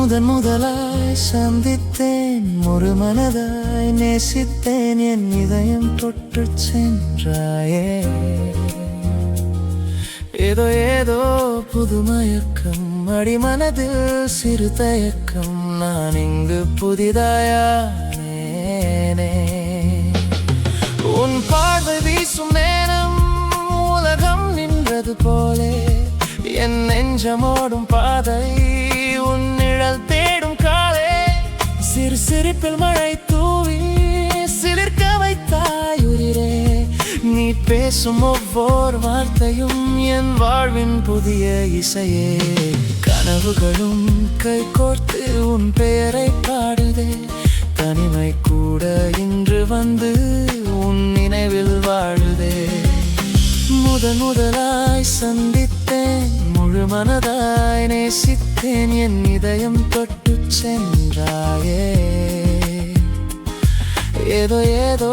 முதலாய் சந்தித்தேன், ஒரு மனதாய் நேசித்தேன், என் இதயம் தொட்டு சென்றாயே. ஏதோ ஏதோ புதுமயக்கம், அடிமனதில் சிறு தயக்கம், நான் இங்கு புதிதாயானேனே. உன் பார்வை வீசும் நேரம் உலகம் நின்றது போலே, என் நெஞ்சமோடும் பாதை உன் நிழல் தேடும் காலே. சிறு சிரிப்பில் மழை தூவி சிலிர்க்க வைத்தாய் உயிரே. நீ பேசும் ஒவ்வொரு வார்த்தையும் என் வாழ்வின் புதிய இசையே. கனவுகளும் கை கோர்த்து உன் பெயரை பாடுதே, தனிமை கூட இன்று வந்து உன் நினைவில் வாழுதே. முதலாய் சந்தித்தேன், முழு மனதாய் நேசித்தேன், என் இதயம் தொட்டு சென்றாயே. ஏதோ ஏதோ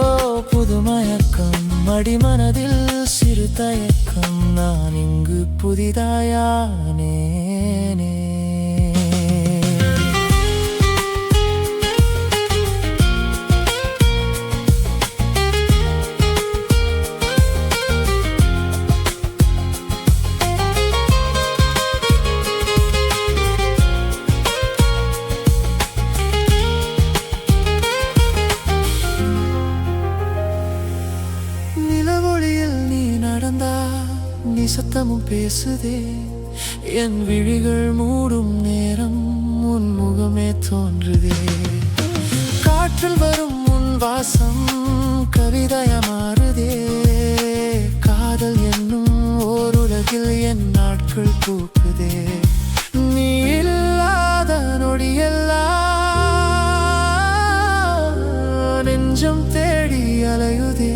புதுமயக்கம், அடிமனதில் சிறு தயக்கம், நான் இங்கு புதிதாயானேனே. நீ சத்தமும் பேசுதே, என் விழிகள் மூடும் நேரம் உன் முகமே தோன்றுதே. காற்றில் வரும் உன் வாசம் கவிதைய மாறுதே. காதல் என்னும் ஓர் உலகில் என் நாட்கள் பூக்குதே. நீ இல்லாத நொடியெல்லாம் நெஞ்சம் தேடி அலையுதே.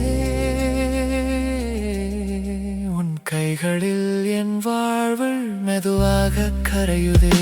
கைகளில் என் வாழ்வு மெதுவாக கரையுதே.